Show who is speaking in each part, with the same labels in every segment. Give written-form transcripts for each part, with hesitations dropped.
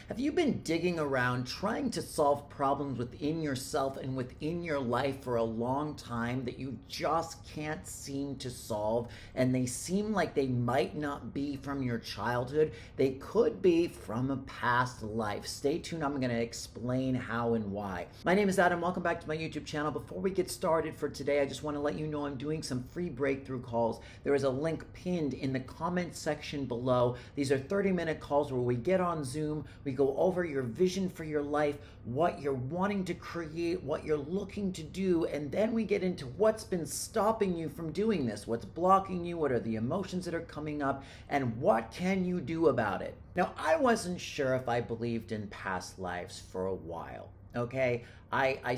Speaker 1: Have you been digging around trying to solve problems within yourself and within your life for a long time that you just can't seem to solve? And they seem like they might not be from your childhood. They could be from a past life. Stay tuned. I'm going to explain how and why. My name is Adam. Welcome back to my YouTube channel. Before we get started for today, I just want to let you know I'm doing some free breakthrough calls. There is a link pinned in the comment section below. These are 30-minute calls where we get on Zoom. We go over your vision for your life, what you're wanting to create, what you're looking to do, and then we get into what's been stopping you from doing this, what's blocking you, what are the emotions that are coming up, and what can you do about it. Now, I wasn't sure if I believed in past lives for a while. Okay, I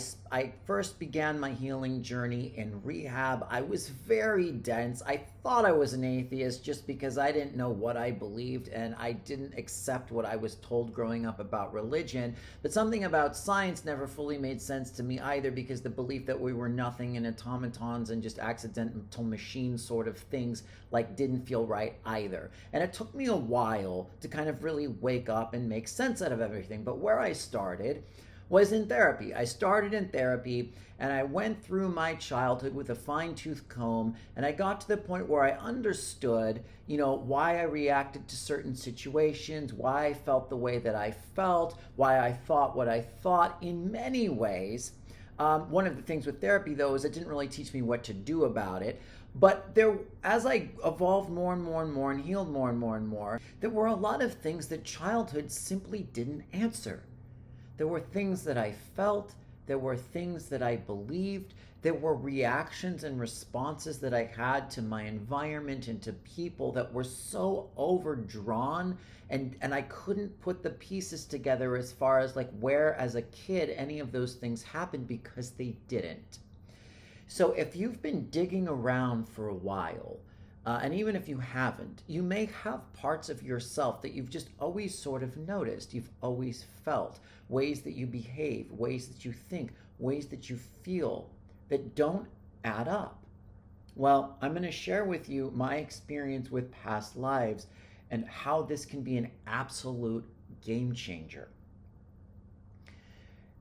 Speaker 1: first began my healing journey in rehab. I was very dense. I thought I was an atheist just because I didn't know what I believed and I didn't accept what I was told growing up about religion. But something about science never fully made sense to me either, because the belief that we were nothing and automatons and just accidental machines sort of things like didn't feel right either. And it took me a while to kind of really wake up and make sense out of everything. But where I started was in therapy. I started in therapy and I went through my childhood with a fine-tooth comb, and I got to the point where I understood, why I reacted to certain situations, why I felt the way that I felt, why I thought what I thought in many ways. One of the things with therapy, though, is it didn't really teach me what to do about it. But as I evolved more and more and more and healed more and more and more, there were a lot of things that childhood simply didn't answer. There were things that I felt, there were things that I believed, there were reactions and responses that I had to my environment and to people that were so overdrawn, and I couldn't put the pieces together as far as like where as a kid any of those things happened, because they didn't. So if you've been digging around for a while, and even if you haven't, you may have parts of yourself that you've just always sort of noticed, you've always felt, ways that you behave, ways that you think, ways that you feel that don't add up. Well, I'm going to share with you my experience with past lives and how this can be an absolute game changer.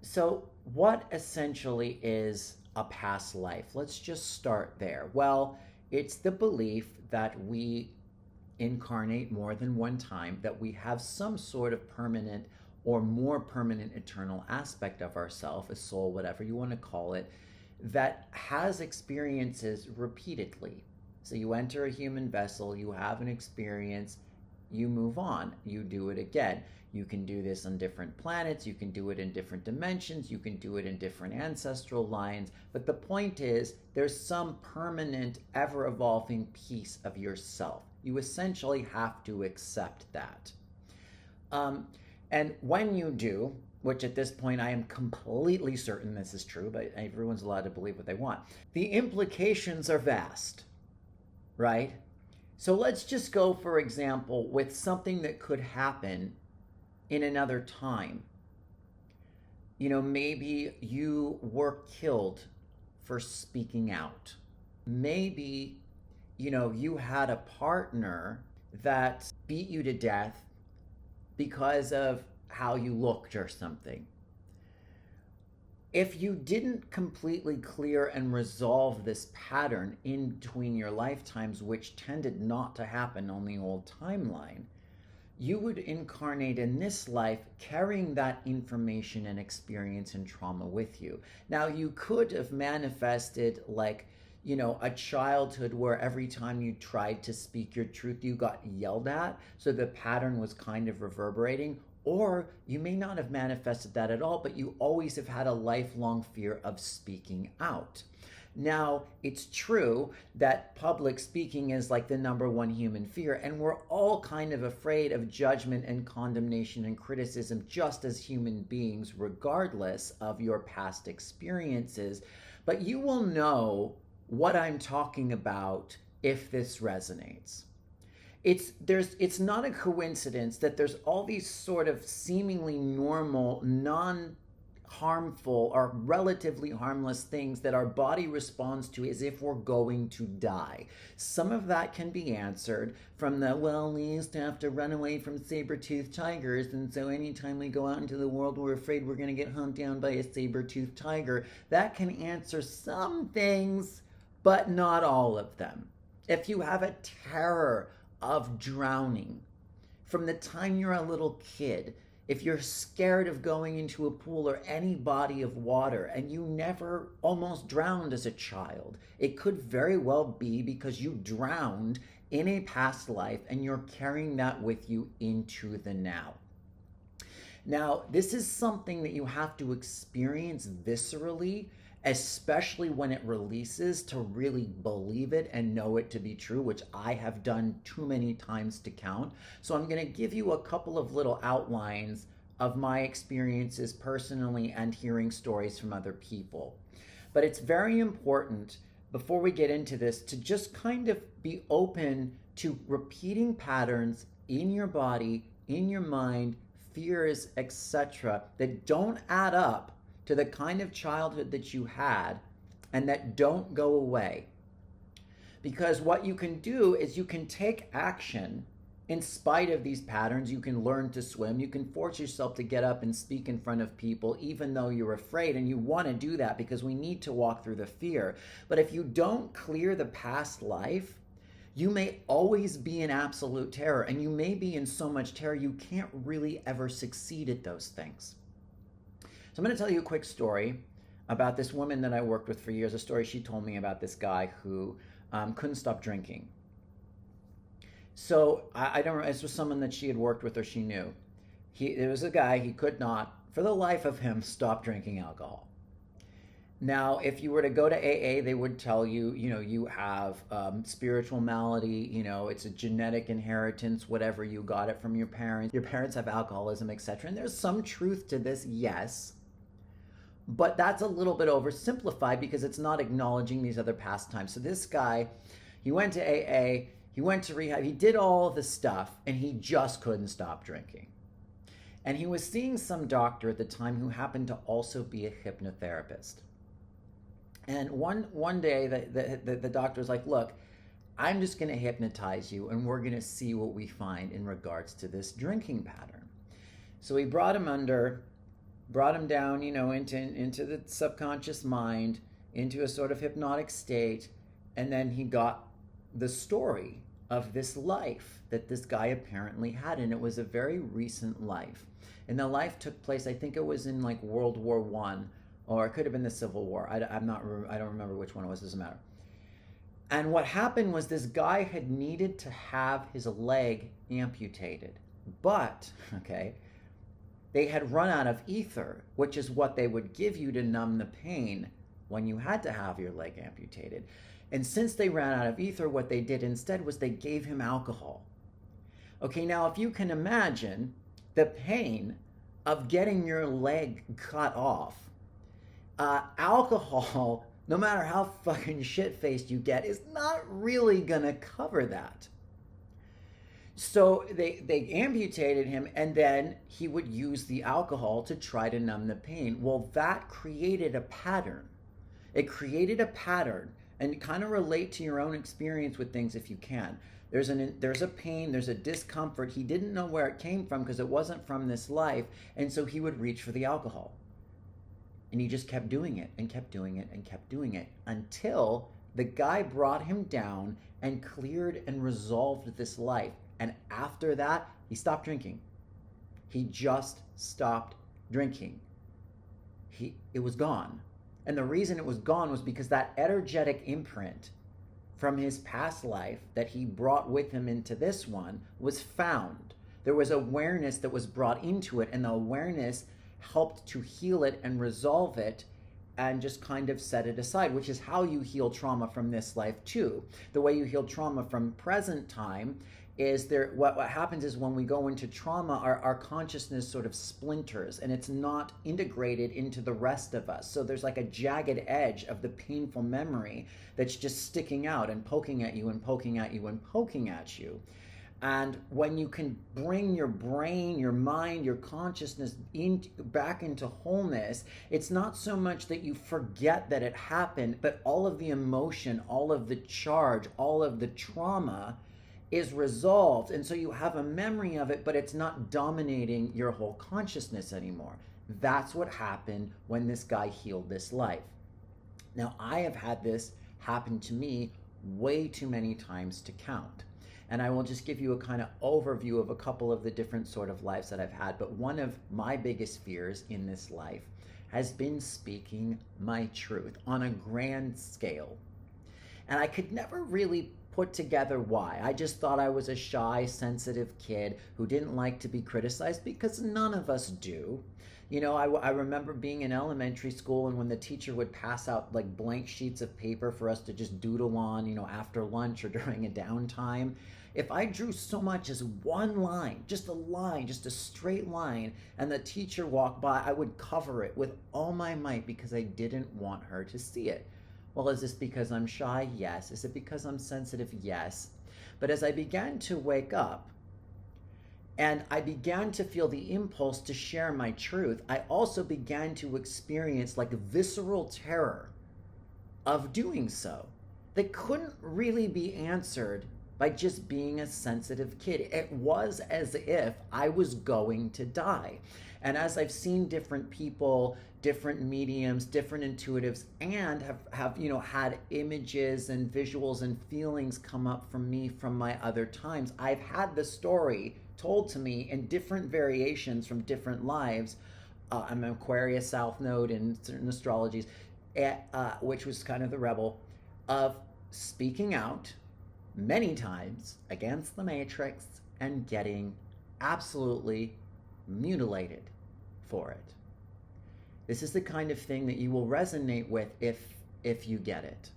Speaker 1: So, what essentially is a past life? Let's just start there. Well, it's the belief that we incarnate more than one time, that we have some sort of permanent or more permanent eternal aspect of ourself, a soul, whatever you want to call it, that has experiences repeatedly. So you enter a human vessel, you have an experience, you move on, you do it again. You can do this on different planets, you can do it in different dimensions, you can do it in different ancestral lines, but the point is there's some permanent, ever-evolving piece of yourself. You essentially have to accept that. And when you do, which at this point I am completely certain this is true, but everyone's allowed to believe what they want, the implications are vast, right? So let's just go, for example, with something that could happen in another time. Maybe you were killed for speaking out. Maybe, you had a partner that beat you to death because of how you looked or something. If you didn't completely clear and resolve this pattern in between your lifetimes, which tended not to happen on the old timeline, you would incarnate in this life carrying that information and experience and trauma with you. Now, you could have manifested like, a childhood where every time you tried to speak your truth, you got yelled at, so the pattern was kind of reverberating. Or you may not have manifested that at all, but you always have had a lifelong fear of speaking out. Now, it's true that public speaking is like the #1 human fear, and we're all kind of afraid of judgment and condemnation and criticism just as human beings, regardless of your past experiences. But you will know what I'm talking about if this resonates. It's not a coincidence that there's all these sort of seemingly normal, harmful or relatively harmless things that our body responds to as if we're going to die. Some of that can be answered from the, well, we used to have to run away from saber-toothed tigers, and so anytime we go out into the world, we're afraid we're going to get hunted down by a saber-toothed tiger. That can answer some things, but not all of them. If you have a terror of drowning from the time you're a little kid, if you're scared of going into a pool or any body of water and you never almost drowned as a child, it could very well be because you drowned in a past life and you're carrying that with you into the now. Now, this is something that you have to experience viscerally, especially when it releases, to really believe it and know it to be true, which I have done too many times to count. So I'm going to give you a couple of little outlines of my experiences personally and hearing stories from other people. But it's very important, before we get into this, to just kind of be open to repeating patterns in your body, in your mind, fears, etc., that don't add up to the kind of childhood that you had and that don't go away. Because what you can do is you can take action in spite of these patterns. You can learn to swim. You can force yourself to get up and speak in front of people even though you're afraid, and you want to do that because we need to walk through the fear. But if you don't clear the past life, you may always be in absolute terror, and you may be in so much terror you can't really ever succeed at those things. So I'm going to tell you a quick story about this woman that I worked with for years, a story she told me about this guy who couldn't stop drinking. So I don't know, this was someone that she had worked with or she knew. There was a guy, he could not, for the life of him, stop drinking alcohol. Now, if you were to go to AA, they would tell you, you have spiritual malady, it's a genetic inheritance, whatever, you got it from your parents have alcoholism, etc. And there's some truth to this, yes. But that's a little bit oversimplified because it's not acknowledging these other pastimes. So this guy, he went to AA, he went to rehab, he did all the stuff, and he just couldn't stop drinking. And he was seeing some doctor at the time who happened to also be a hypnotherapist. And one day the doctor was like, look, I'm just going to hypnotize you and we're going to see what we find in regards to this drinking pattern. So he brought him down, into the subconscious mind, into a sort of hypnotic state. And then he got the story of this life that this guy apparently had. And it was a very recent life. And the life took place, I think it was in like World War I, or it could have been the Civil War. I don't remember which one it was, doesn't matter. And what happened was this guy had needed to have his leg amputated. But, they had run out of ether, which is what they would give you to numb the pain when you had to have your leg amputated. And since they ran out of ether, what they did instead was they gave him alcohol. Okay, now if you can imagine the pain of getting your leg cut off, alcohol, no matter how fucking shit-faced you get, is not really gonna cover that. So they amputated him, and then he would use the alcohol to try to numb the pain. Well, that created a pattern. It created a pattern, and kind of relate to your own experience with things if you can. There's a pain, there's a discomfort. He didn't know where it came from because it wasn't from this life, and so he would reach for the alcohol. And he just kept doing it and kept doing it and kept doing it until the guy brought him down and cleared and resolved this life. And after that, he stopped drinking. He just stopped drinking. It was gone. And the reason it was gone was because that energetic imprint from his past life that he brought with him into this one was found. There was awareness that was brought into it, and the awareness helped to heal it and resolve it and just kind of set it aside, which is how you heal trauma from this life too. The way you heal trauma from present time is what happens is when we go into trauma, our consciousness sort of splinters and it's not integrated into the rest of us. So there's like a jagged edge of the painful memory that's just sticking out and poking at you and poking at you and poking at you. And when you can bring your brain, your mind, your consciousness back into wholeness, it's not so much that you forget that it happened, but all of the emotion, all of the charge, all of the trauma is resolved. And so you have a memory of it, but it's not dominating your whole consciousness anymore. That's what happened when this guy healed this life. Now, I have had this happen to me way too many times to count. And I will just give you a kind of overview of a couple of the different sort of lives that I've had. But one of my biggest fears in this life has been speaking my truth on a grand scale. And I could never really put together why. I just thought I was a shy, sensitive kid who didn't like to be criticized, because none of us do. You know, I remember being in elementary school, and when the teacher would pass out like blank sheets of paper for us to just doodle on, you know, after lunch or during a downtime, if I drew so much as one line, just a straight line, and the teacher walked by, I would cover it with all my might because I didn't want her to see it. Well, is this because I'm shy? Yes. Is it because I'm sensitive? Yes. But as I began to wake up, and I began to feel the impulse to share my truth, I also began to experience like a visceral terror of doing so that couldn't really be answered by just being a sensitive kid. It was as if I was going to die. And as I've seen different people, different mediums, different intuitives, and have you know, had images and visuals and feelings come up from me from my other times, I've had the story told to me in different variations from different lives. I'm an Aquarius South Node in certain astrologies, which was kind of the rebel, of speaking out many times against the matrix and getting absolutely mutilated for it. This is the kind of thing that you will resonate with if you get it.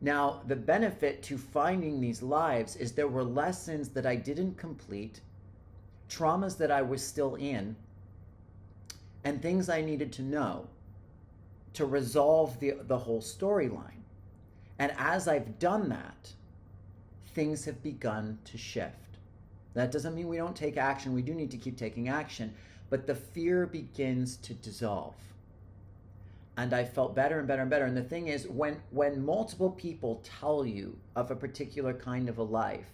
Speaker 1: Now, the benefit to finding these lives is there were lessons that I didn't complete, traumas that I was still in, and things I needed to know to resolve the whole storyline. And as I've done that, things have begun to shift. That doesn't mean we don't take action. We do need to keep taking action, but the fear begins to dissolve. And I felt better and better and better. And the thing is, when multiple people tell you of a particular kind of a life,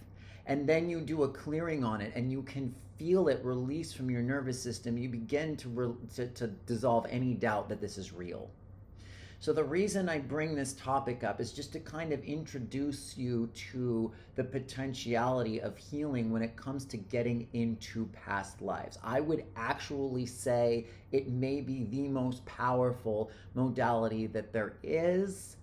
Speaker 1: and then you do a clearing on it, and you can feel it release from your nervous system, you begin to dissolve any doubt that this is real. So the reason I bring this topic up is just to kind of introduce you to the potentiality of healing when it comes to getting into past lives. I would actually say it may be the most powerful modality that there is.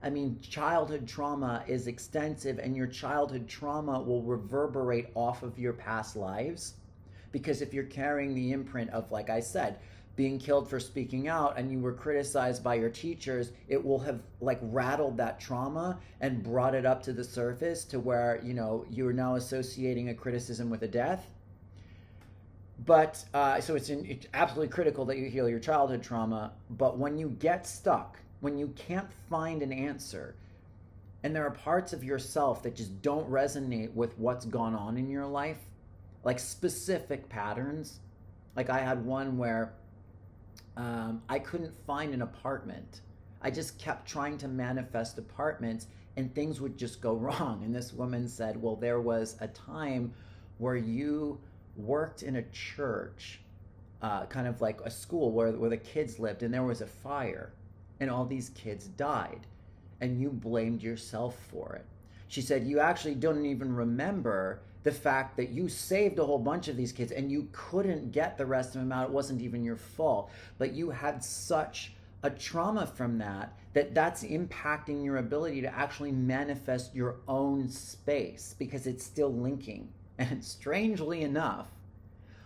Speaker 1: I mean, childhood trauma is extensive, and your childhood trauma will reverberate off of your past lives. Because if you're carrying the imprint of, like I said, being killed for speaking out, and you were criticized by your teachers, it will have like rattled that trauma and brought it up to the surface to where, you know, you're now associating a criticism with a death. But so it's absolutely critical that you heal your childhood trauma. But when you get stuck, when you can't find an answer, and there are parts of yourself that just don't resonate with what's gone on in your life, like specific patterns. Like I had one where I couldn't find an apartment. I just kept trying to manifest apartments, and things would just go wrong. And this woman said, well, there was a time where you worked in a church, kind of like a school where the kids lived, and there was a fire, and all these kids died, and you blamed yourself for it. She said, you actually don't even remember the fact that you saved a whole bunch of these kids and you couldn't get the rest of them out. It wasn't even your fault, but you had such a trauma from that's impacting your ability to actually manifest your own space, because it's still linking. And strangely enough,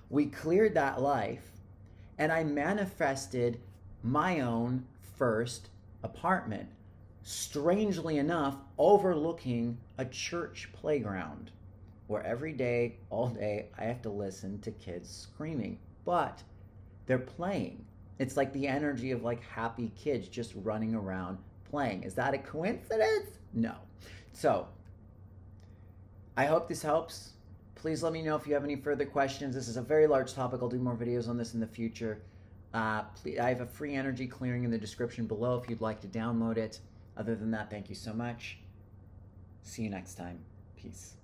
Speaker 1: we cleared that life, and I manifested my own first apartment, strangely enough, overlooking a church playground where every day, all day, I have to listen to kids screaming, but they're playing. It's like the energy of like happy kids just running around playing. Is that a coincidence? No. So I hope this helps. Please let me know if you have any further questions. This is a very large topic. I'll do more videos on this in the future. Please, I have a free energy clearing in the description below if you'd like to download it. Other than that, thank you so much. See you next time. Peace.